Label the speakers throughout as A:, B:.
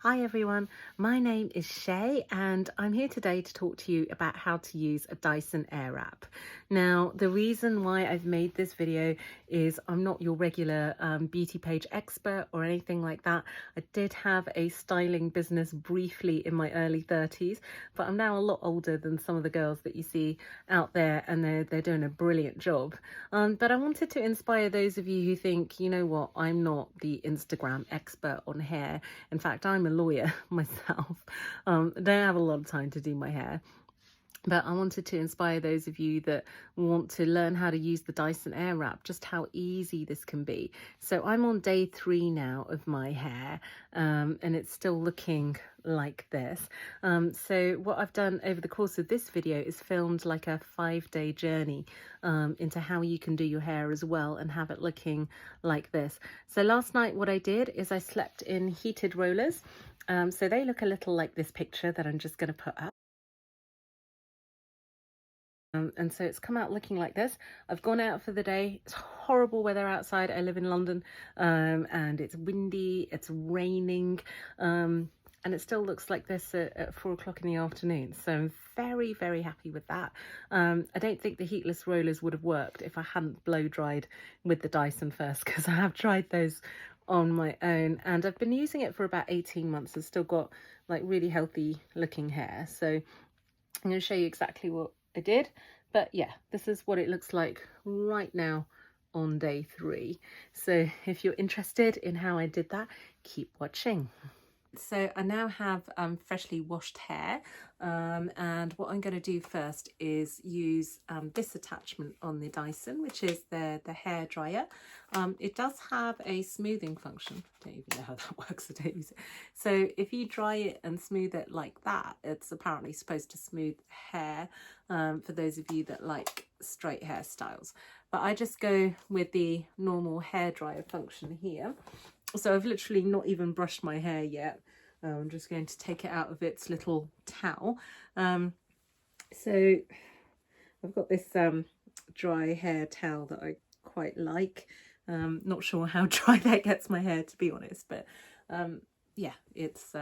A: Hi everyone, my name is Shay and I'm here today to talk to you about how to use a Dyson Airwrap. Now, the reason why I've made this video is I'm not your regular beauty page expert or anything like that. I did have a styling business briefly in my early 30s, but I'm now a lot older than some of the girls that you see out there, and they're doing a brilliant job. But I wanted to inspire those of you who think, you know what, I'm not the Instagram expert on hair. In fact, I'm a lawyer myself. I don't have a lot of time to do my hair. But I wanted to inspire those of you that want to learn how to use the Dyson Airwrap, just how easy this can be. So I'm on day 3 now of my hair, and it's still looking like this. So what I've done over the course of this video is filmed like a 5-day journey into how you can do your hair as well and have it looking like this. So last night what I did is I slept in heated rollers. So they look a little like this picture that I'm just going to put up. And so it's come out looking like this. I've gone out for the day. It's horrible weather outside. I live in London, and it's windy, it's raining, and it still looks like this at 4 o'clock in the afternoon. So I'm very, very happy with that. I don't think the heatless rollers would have worked if I hadn't blow dried with the Dyson first, because I have tried those on my own and I've been using it for about 18 months and still got like really healthy looking hair. So I'm going to show you exactly what I did, but yeah, this is what it looks like right now on day 3. So if you're interested in how I did that, keep watching. So I now have freshly washed hair, and what I'm going to do first is use this attachment on the Dyson, which is the hair dryer. It does have a smoothing function. I don't even know how that works. I don't use it. So if you dry it and smooth it like that, it's apparently supposed to smooth hair, for those of you that like straight hairstyles. But I just go with the normal hair dryer function here. So I've literally not even brushed my hair yet. I'm just going to take it out of its little towel. So I've got this dry hair towel that I quite like. Not sure how dry that gets my hair, to be honest, but yeah, it's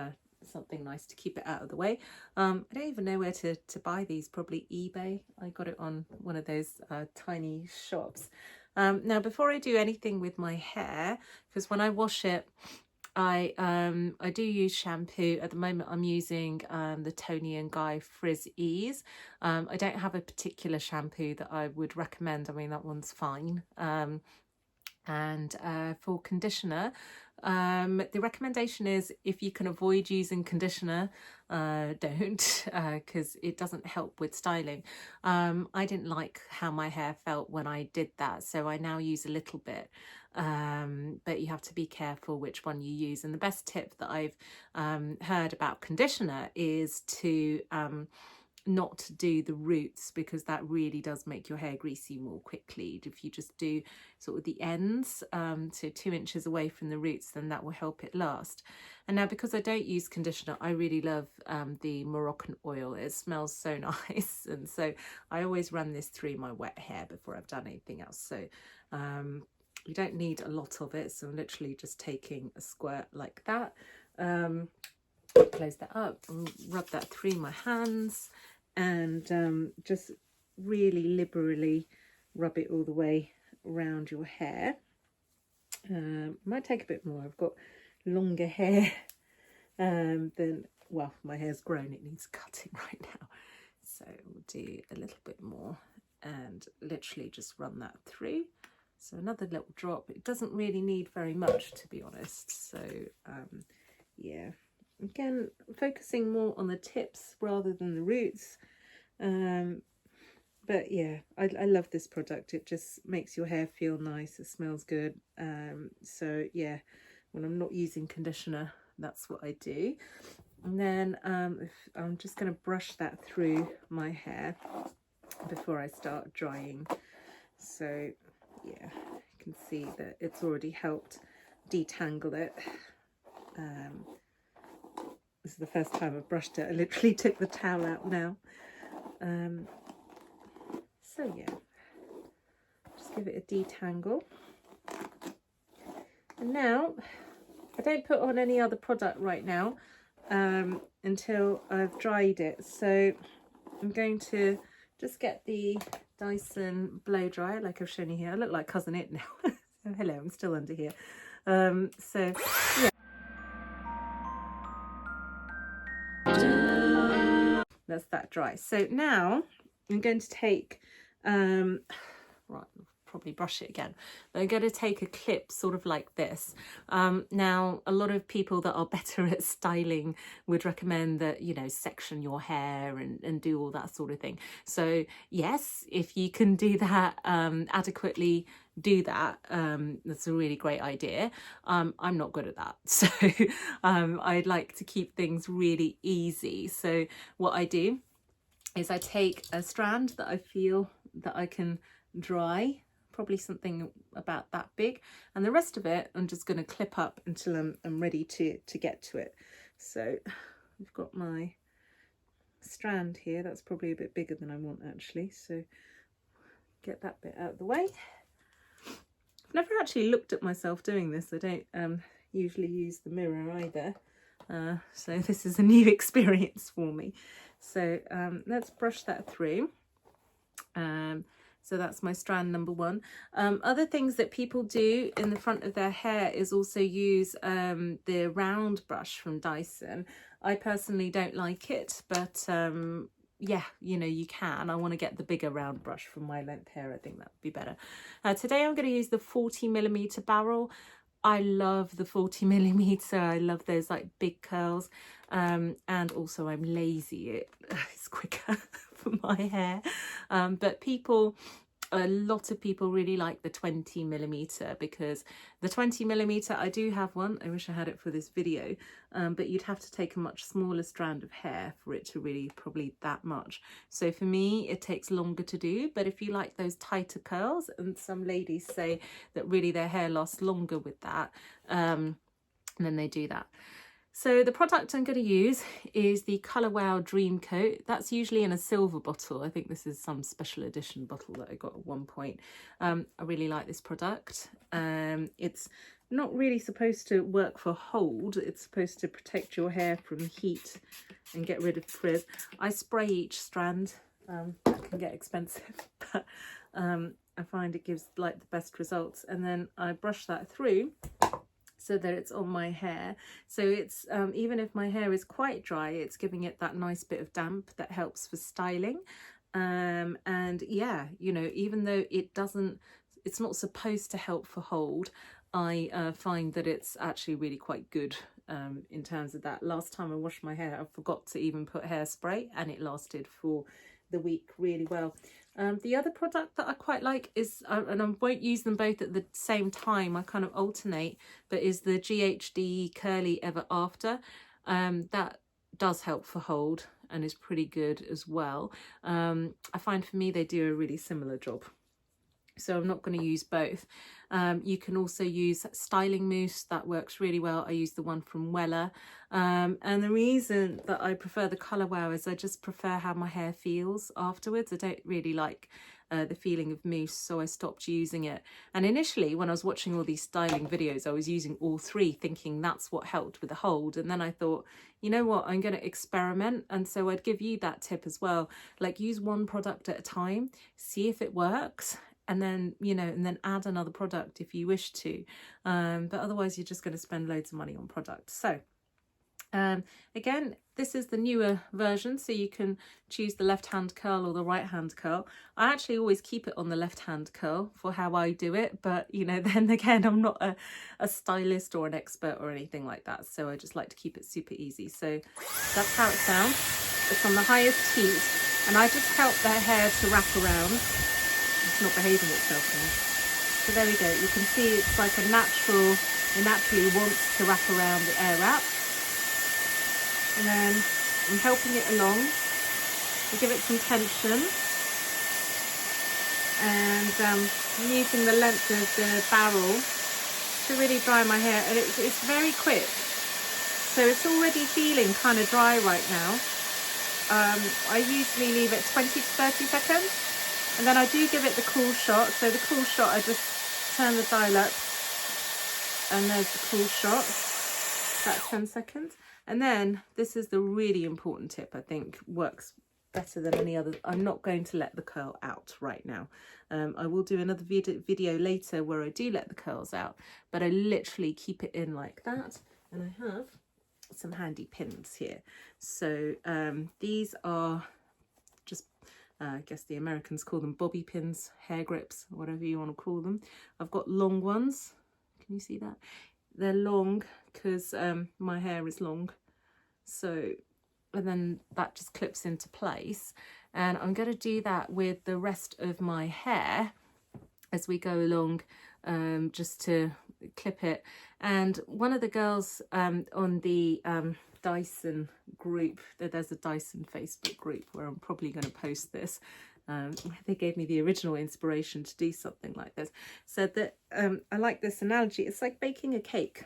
A: something nice to keep it out of the way. I don't even know where to buy these, probably eBay. I got it on one of those tiny shops. Now, before I do anything with my hair, because when I wash it, I do use shampoo. At the moment I'm using the Tony & Guy Frizz Ease. I don't have a particular shampoo that I would recommend. I mean, that one's fine. And for conditioner, the recommendation is if you can avoid using conditioner, don't, because it doesn't help with styling. I didn't like how my hair felt when I did that, so I now use a little bit, but you have to be careful which one you use. And the best tip that I've heard about conditioner is to not to do the roots, because that really does make your hair greasy more quickly. If you just do sort of the ends, so 2 inches away from the roots, then that will help it last. And now, because I don't use conditioner, I really love the Moroccan oil. It smells so nice, and so I always run this through my wet hair before I've done anything else. So you don't need a lot of it, so I'm literally just taking a squirt like that. Close that up and rub that through my hands, and just really liberally rub it all the way around your hair. Might take a bit more. I've got longer hair than, well, my hair's grown, it needs cutting right now, so we'll do a little bit more and literally just run that through. So another little drop. It doesn't really need very much, to be honest. So yeah, again, focusing more on the tips rather than the roots. But yeah, I love this product. It just makes your hair feel nice. It smells good. So yeah, when I'm not using conditioner, that's what I do. And then I'm just going to brush that through my hair before I start drying. So yeah, you can see that it's already helped detangle it. This is the first time I've brushed it. I literally took the towel out now. So yeah, just give it a detangle. And now I don't put on any other product right now until I've dried it. So I'm going to just get the Dyson blow dryer like I've shown you here. I look like Cousin It now. Oh, hello, I'm still under here. So yeah. That's that dry. So now I'm going to take, right, probably brush it again. But I'm going to take a clip sort of like this. Now, a lot of people that are better at styling would recommend that, you know, section your hair and do all that sort of thing. So yes, if you can do that adequately, do that. That's a really great idea. I'm not good at that. So I'd like to keep things really easy. So what I do is I take a strand that I feel that I can dry, probably something about that big, and the rest of it I'm just going to clip up until I'm ready to get to it. So I've got my strand here. That's probably a bit bigger than I want actually, so get that bit out of the way. I've never actually looked at myself doing this. I don't usually use the mirror either, so this is a new experience for me. So let's brush that through. So that's my strand number one. Other things that people do in the front of their hair is also use the round brush from Dyson. I personally don't like it, but yeah, you know, you can. I want to get the bigger round brush from my length hair. I think that would be better. Today I'm going to use the 40mm barrel. I love the 40mm. I love those like big curls. And also I'm lazy. It's quicker for my hair. But a lot of people really like the 20mm because the 20mm, I do have one. I wish I had it for this video, but you'd have to take a much smaller strand of hair for it to really probably that much. So for me, it takes longer to do. But if you like those tighter curls, and some ladies say that really their hair lasts longer with that, then they do that. So the product I'm going to use is the Colour Wow Dream Coat. That's usually in a silver bottle. I think this is some special edition bottle that I got at one point. I really like this product. It's not really supposed to work for hold. It's supposed to protect your hair from heat and get rid of frizz. I spray each strand. That can get expensive, but I find it gives like the best results. And then I brush that through so that it's on my hair. So it's even if my hair is quite dry, it's giving it that nice bit of damp that helps for styling. And yeah, you know, even though it's not supposed to help for hold, I find that it's actually really quite good in terms of that. Last time I washed my hair, I forgot to even put hairspray, and it lasted for the week really well. The other product that I quite like is, and I won't use them both at the same time, I kind of alternate, but is the GHD Curly Ever After. That does help for hold and is pretty good as well. I find for me they do a really similar job, so I'm not going to use both. You can also use styling mousse. That works really well. I use the one from Wella. And the reason that I prefer the Colour Wow is I just prefer how my hair feels afterwards. I don't really like the feeling of mousse, so I stopped using it. And initially, when I was watching all these styling videos, I was using all three, thinking that's what helped with the hold. And then I thought, you know what, I'm going to experiment. And so I'd give you that tip as well. Like, use one product at a time, see if it works, and then, you know, and then add another product if you wish to. But otherwise, you're just going to spend loads of money on products. So again, this is the newer version, so you can choose the left hand curl or the right hand curl. I actually always keep it on the left hand curl for how I do it, but you know, then again, I'm not a stylist or an expert or anything like that, so I just like to keep it super easy. So that's how it sounds. It's on the highest heat, and I just help their hair to wrap around. It's not behaving itself now. So there we go. You can see it's like it naturally wants to wrap around the air wrap. And then I'm helping it along. I give it some tension. And I'm using the length of the barrel to really dry my hair. And it's very quick. So it's already feeling kind of dry right now. I usually leave it 20 to 30 seconds. And then I do give it the cool shot. So the cool shot, I just turn the dial up. And there's the cool shot. about 10 seconds. And then this is the really important tip, I think works better than any other. I'm not going to let the curl out right now. I will do another video later where I do let the curls out, but I literally keep it in like that. And I have some handy pins here. So these are just I guess the Americans call them bobby pins, hair grips, whatever you want to call them. I've got long ones. Can you see that? They're long because my hair is long. So, and then that just clips into place. And I'm going to do that with the rest of my hair as we go along, just to clip it. And one of the girls on the Dyson group, there's a Dyson Facebook group where I'm probably going to post this. They gave me the original inspiration to do something like this. Said that I like this analogy. It's like baking a cake.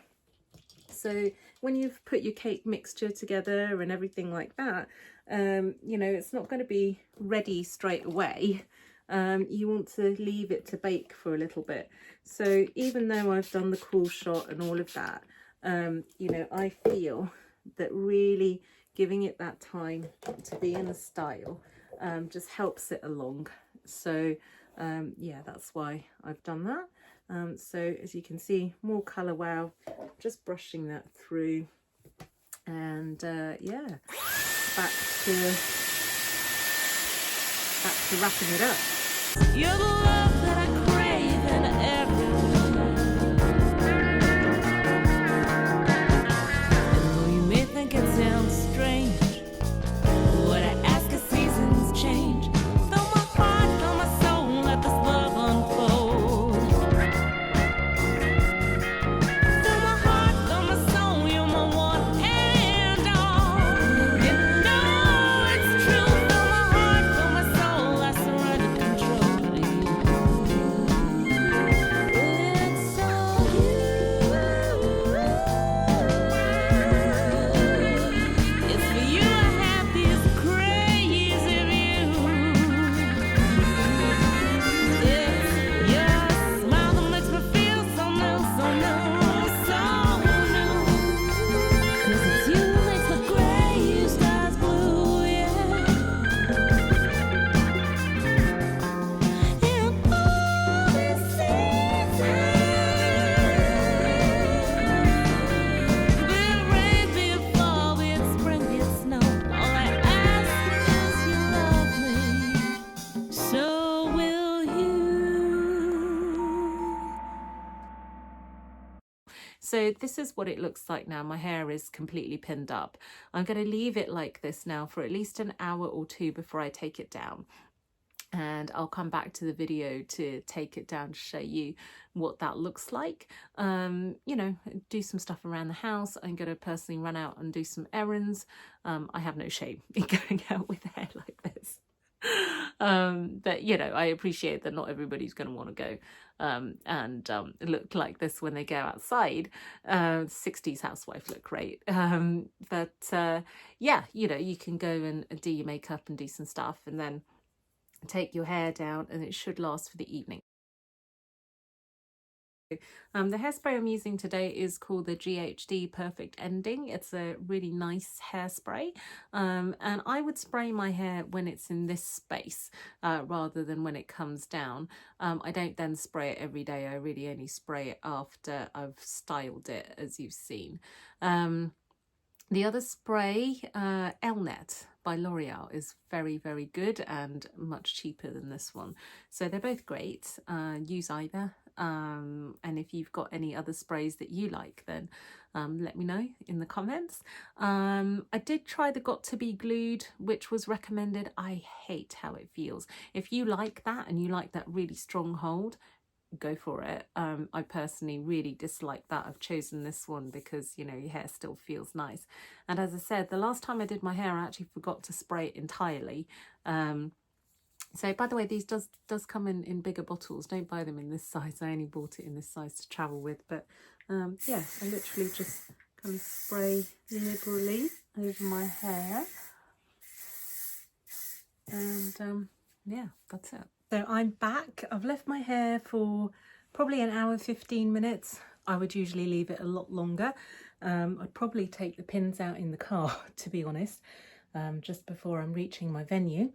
A: So when you've put your cake mixture together and everything like that, you know, it's not going to be ready straight away. You want to leave it to bake for a little bit. So even though I've done the cool shot and all of that, you know, I feel that really giving it that time to be in the style just helps it along. So yeah, that's why I've done that. So as you can see, more colour wow, just brushing that through, and yeah, back to wrapping it up.
B: You're the love that I crave in and though you may think it sounds strange, what I ask is seasons change. Fill my heart, fill my soul, let this love unfold. Fill my heart, fill my soul, you're my one and all. You know it's true. Fill my heart, fill my soul, I surrender control to you. It's all you. It's for you I have these crazy views. It's your smile that makes me feel so new, so new, so new. 'Cause it's you who makes my gray skies blue, yeah. In all these seasons, be it rain, be it fall, be it spring, be it snow, all I ask is you love me, so will you.
A: So this is what it looks like now. My hair is completely pinned up. I'm going to leave it like this now for at least an hour or two before I take it down. And I'll come back to the video to take it down to show you what that looks like. You know, do some stuff around the house. I'm going to personally run out and do some errands. I have no shame in going out with hair like this. But you know, I appreciate that not everybody's going to want to go and look like this when they go outside. 60s housewife look great. But yeah, you know, you can go and do your makeup and do some stuff and then take your hair down, and it should last for the evening. The hairspray I'm using today is called the GHD Perfect Ending. It's a really nice hairspray, and I would spray my hair when it's in this space rather than when it comes down. I don't then spray it every day. I really only spray it after I've styled it, as you've seen. The other spray, Elnet by L'Oreal, is very, very good and much cheaper than this one. So they're both great. Use either. And if you've got any other sprays that you like, then let me know in the comments. I did try the Got to Be Glued, which was recommended. I hate how it feels. If you like that and you like that really strong hold, go for it. I personally really dislike that. I've chosen this one because, you know, your hair still feels nice. And as I said, the last time I did my hair, I actually forgot to spray it entirely. So by the way, these does come in bigger bottles. Don't buy them in this size. I only bought it in this size to travel with. But yeah, I literally just kind of spray liberally over my hair. And yeah, that's it. So I'm back. I've left my hair for probably an hour, 15 minutes. I would usually leave it a lot longer. I'd probably take the pins out in the car, to be honest, just before I'm reaching my venue.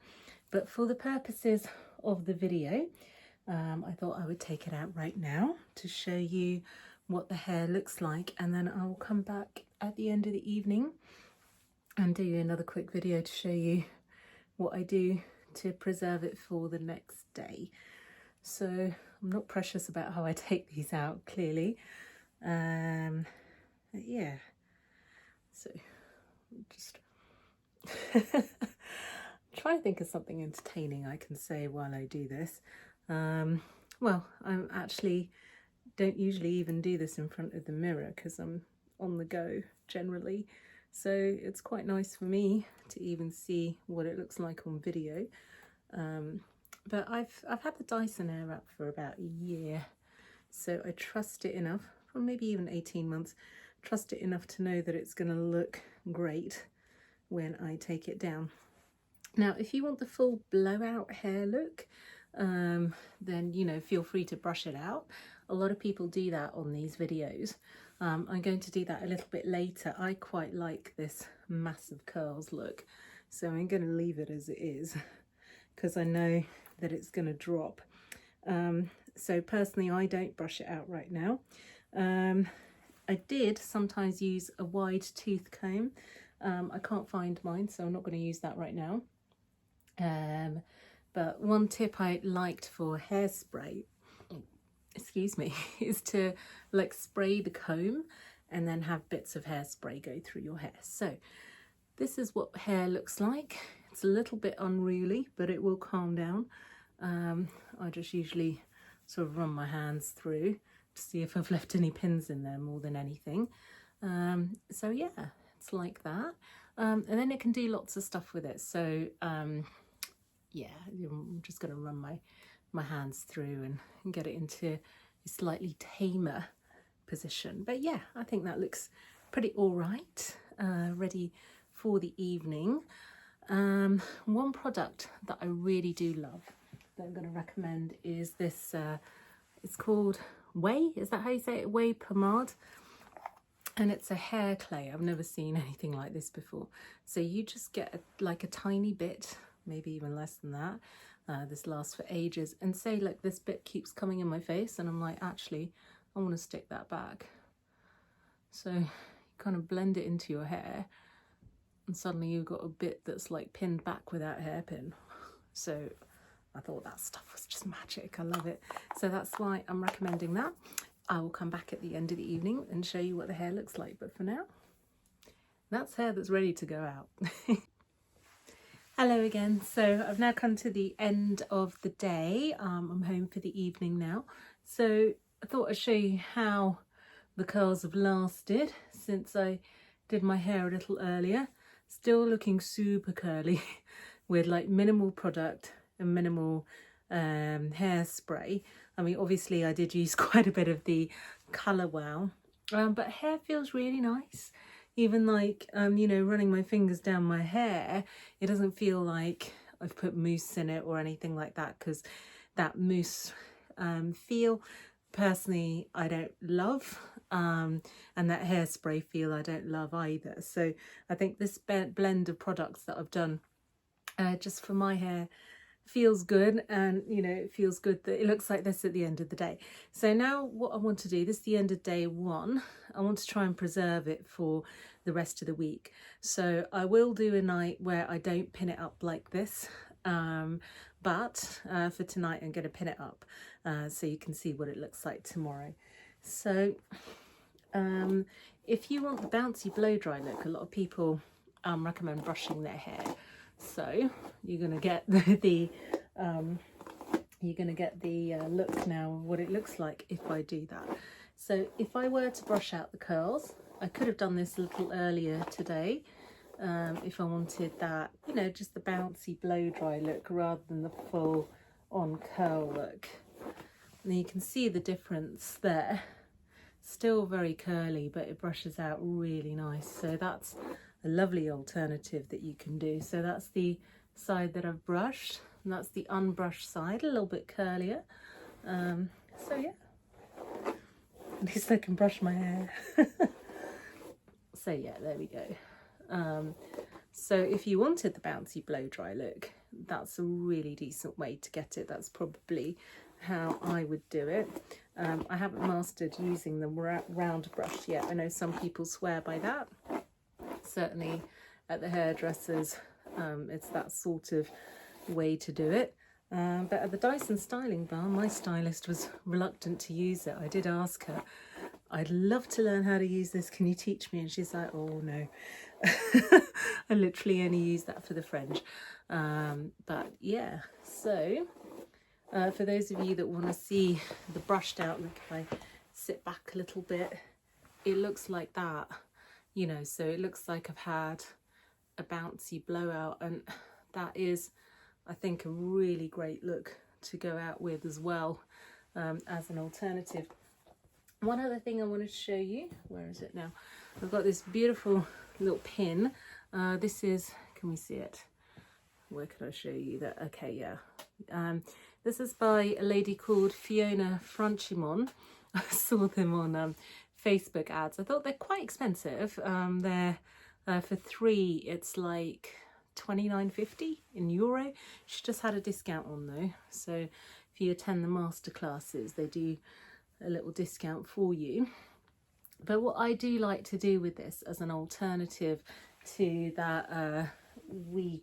A: But for the purposes of the video, I thought I would take it out right now to show you what the hair looks like, and then I will come back at the end of the evening and do another quick video to show you what I do to preserve it for the next day. So I'm not precious about how I take these out, clearly. Yeah, so just try to think of something entertaining I can say while I do this. Well, I'm actually don't usually even do this in front of the mirror because I'm on the go generally, so it's quite nice for me to even see what it looks like on video. But I've had the Dyson Air Wrap for about a year, so I trust it enough, or maybe even 18 months, trust it enough to know that it's going to look great when I take it down. Now, if you want the full blowout hair look, then, you know, feel free to brush it out. A lot of people do that on these videos. I'm going to do that a little bit later. I quite like this massive curls look, so I'm going to leave it as it is because I know that it's going to drop. So personally, I don't brush it out right now. I did sometimes use a wide tooth comb. I can't find mine, so I'm not going to use that right now. But one tip I liked for hairspray, excuse me, is to like spray the comb and then have bits of hairspray go through your hair. So this is what hair looks like. It's a little bit unruly, but it will calm down. I just usually sort of run my hands through to see if I've left any pins in there more than anything. So yeah, it's like that. And then it can do lots of stuff with it. So yeah, I'm just going to run my hands through and get it into a slightly tamer position. But yeah, I think that looks pretty all right, ready for the evening. One product that I really do love that I'm going to recommend is this, it's called Whey, is that how you say it? Whey pomade. And it's a hair clay. I've never seen anything like this before. So you just get like a tiny bit, maybe even less than that. This lasts for ages. And say like this bit keeps coming in my face and I'm like, actually, I want to stick that back. So you kind of blend it into your hair and suddenly you've got a bit that's like pinned back without a hairpin. So I thought that stuff was just magic. I love it. So that's why I'm recommending that. I will come back at the end of the evening and show you what the hair looks like. But for now, that's hair that's ready to go out. Hello again. So I've now come to the end of the day. I'm home for the evening now. So I thought I'd show you how the curls have lasted since I did my hair a little earlier. Still looking super curly with like minimal product and minimal hairspray. I mean, obviously I did use quite a bit of the Colour Wow, but hair feels really nice. Even like, you know, running my fingers down my hair, it doesn't feel like I've put mousse in it or anything like that, because that mousse feel, personally, I don't love, and that hairspray feel I don't love either. So I think this blend of products that I've done just for my hair feels good, and you know, it feels good that it looks like this at the end of the day. So now what I want to do, this is the end of day one, I want to try and preserve it for the rest of the week. So I will do a night where I don't pin it up like this, but for tonight I'm going to pin it up so you can see what it looks like tomorrow. So if you want the bouncy blow dry look, a lot of people recommend brushing their hair. So you're gonna get the look now of what it looks like if I do that. So if I were to brush out the curls, I could have done this a little earlier today if I wanted that, you know, just the bouncy blow dry look rather than the full on curl look. And you can see the difference there. Still very curly, but it brushes out really nice. So that's a lovely alternative that you can do. So that's the side that I've brushed, and that's the unbrushed side, a little bit curlier. So yeah, at least I can brush my hair. So yeah, there we go. So if you wanted the bouncy blow dry look, that's a really decent way to get it. That's probably how I would do it. I haven't mastered using the round brush yet. I know some people swear by that. Certainly at the hairdressers, it's that sort of way to do it. But at the Dyson styling bar, my stylist was reluctant to use it. I did ask her, I'd love to learn how to use this, can you teach me? And she's like, oh no. I literally only use that for the fringe. But yeah, so for those of you that want to see the brushed out look, if I sit back a little bit, it looks like that, you know, so it looks like I've had a bouncy blowout, and that is, I think, a really great look to go out with as well, as an alternative. One other thing I want to show you, where is it now? I've got this beautiful little pin. This is, can we see it? Where could I show you that? Okay, yeah. This is by a lady called Fiona Franchimon. I saw them on Facebook ads. I thought they're quite expensive. They're for 3, it's like £29.50 in euro. She just had a discount on though, so if you attend the master classes, they do a little discount for you. But what I do like to do with this as an alternative to that Way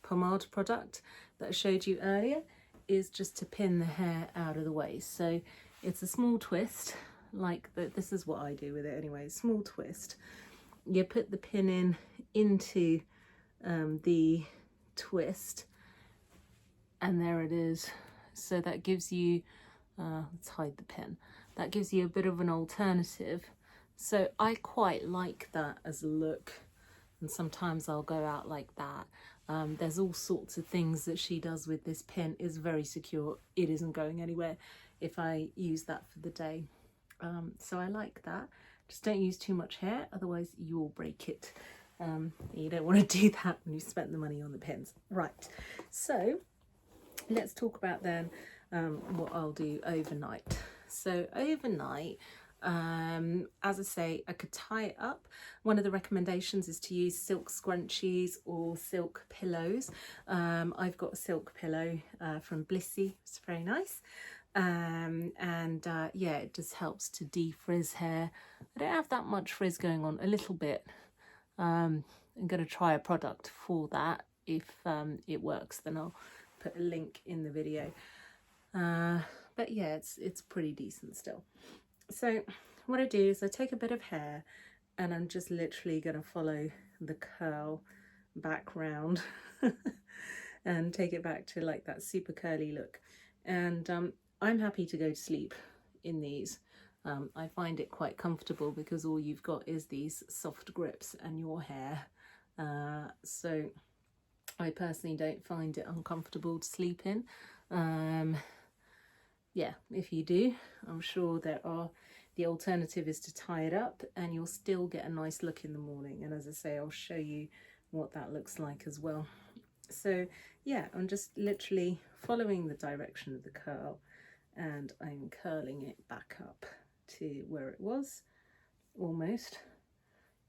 A: pomade product that I showed you earlier is just to pin the hair out of the way. So it's a small twist, like this is what I do with it anyway, small twist. You put the pin into the twist, and there it is. So that gives you, let's hide the pin, that gives you a bit of an alternative. So I quite like that as a look, and sometimes I'll go out like that. There's all sorts of things that she does with this pin. It's very secure, it isn't going anywhere if I use that for the day. So I like that. Just don't use too much hair, otherwise you'll break it. You don't want to do that when you spent the money on the pins. Right, so let's talk about then what I'll do overnight. So overnight, as I say, I could tie it up. One of the recommendations is to use silk scrunchies or silk pillows. I've got a silk pillow from Blissy, it's very nice. Yeah, it just helps to defrizz hair. I don't have that much frizz going on, a little bit. I'm going to try a product for that. If it works, then I'll put a link in the video. But yeah, it's pretty decent still. So what I do is I take a bit of hair and I'm just literally going to follow the curl back round and take it back to like that super curly look. And I'm happy to go to sleep in these. I find it quite comfortable because all you've got is these soft grips and your hair. So I personally don't find it uncomfortable to sleep in. Yeah, if you do, I'm sure there are. The alternative is to tie it up and you'll still get a nice look in the morning. And as I say, I'll show you what that looks like as well. So yeah, I'm just literally following the direction of the curl and I'm curling it back up to where it was, almost.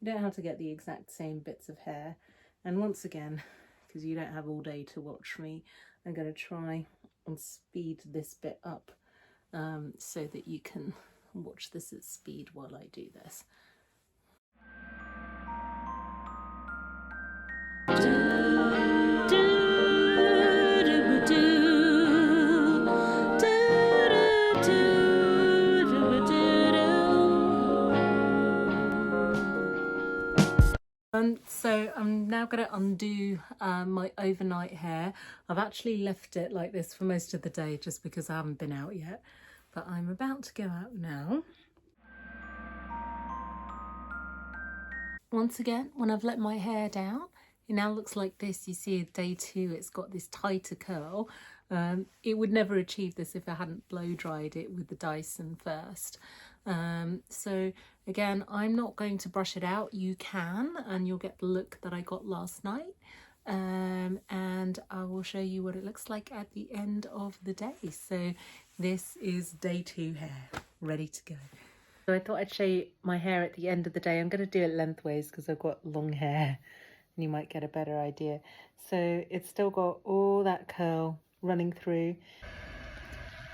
A: You don't have to get the exact same bits of hair. And once again, because you don't have all day to watch me, I'm going to try and speed this bit up so that you can watch this at speed while I do this. So I'm now going to undo my overnight hair. I've actually left it like this for most of the day just because I haven't been out yet, but I'm about to go out now. Once again, when I've let my hair down, it now looks like this. You see day 2, it's got this tighter curl. It would never achieve this if I hadn't blow dried it with the Dyson first. So again, I'm not going to brush it out. You can, and you'll get the look that I got last night. And I will show you what it looks like at the end of the day. So this is day 2 hair, ready to go. So I thought I'd show you my hair at the end of the day. I'm going to do it lengthways because I've got long hair and you might get a better idea. So it's still got all that curl running through.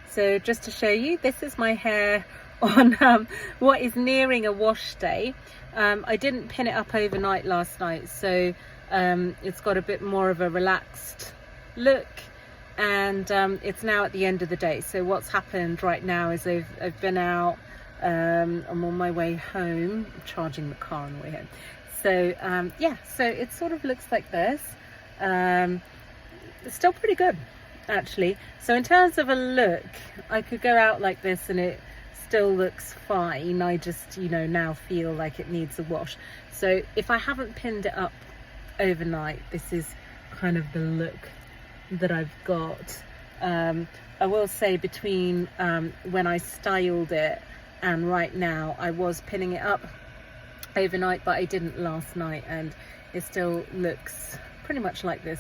A: So just to show you, this is my hair on what is nearing a wash day. I didn't pin it up overnight last night, so it's got a bit more of a relaxed look, and it's now at the end of the day. So what's happened right now is I've been out, I'm on my way home, I'm charging the car on the way home. So yeah, so it sort of looks like this. It's still pretty good, actually. So in terms of a look, I could go out like this and it still looks fine. I just, you know, now feel like it needs a wash. So if I haven't pinned it up overnight, this is kind of the look that I've got. I will say between when I styled it and right now, I was pinning it up overnight, but I didn't last night, and it still looks pretty much like this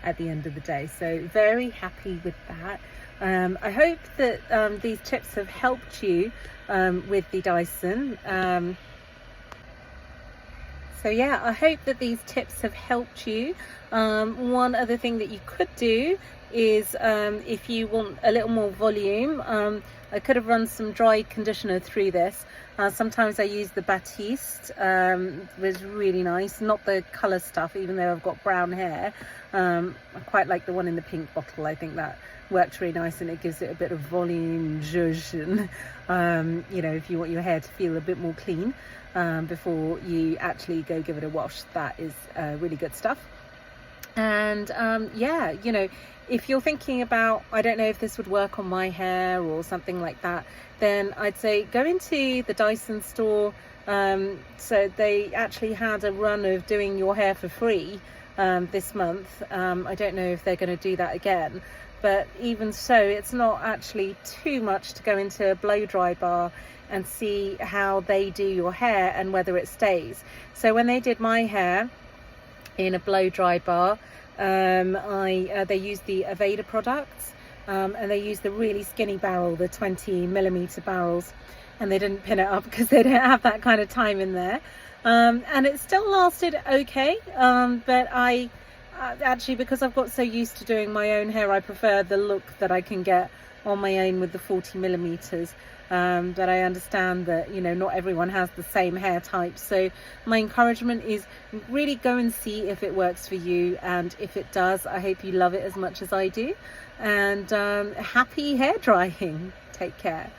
A: at the end of the day. So very happy with that. I hope that these tips have helped you with the Dyson. So yeah, I hope that these tips have helped you. One other thing that you could do is if you want a little more volume, I could have run some dry conditioner through this. Sometimes I use the Batiste, it was really nice, not the colour stuff, even though I've got brown hair. I quite like the one in the pink bottle. I think that works really nice and it gives it a bit of volume, zhuzh, and you know, if you want your hair to feel a bit more clean before you actually go give it a wash, that is really good stuff. And yeah, you know, if you're thinking about, I don't know if this would work on my hair or something like that, then I'd say go into the Dyson store. So they actually had a run of doing your hair for free this month. I don't know if they're going to do that again, but even so, it's not actually too much to go into a blow dry bar and see how they do your hair and whether it stays. So when they did my hair in a blow dry bar, they used the Aveda products, and they used the really skinny barrel, the 20mm barrels, and they didn't pin it up because they didn't have that kind of time in there. And it still lasted okay, but I actually, because I've got so used to doing my own hair, I prefer the look that I can get on my own with the 40mm. But I understand that, you know, not everyone has the same hair type. So my encouragement is really go and see if it works for you, and if it does, I hope you love it as much as I do. And happy hair drying. Take care.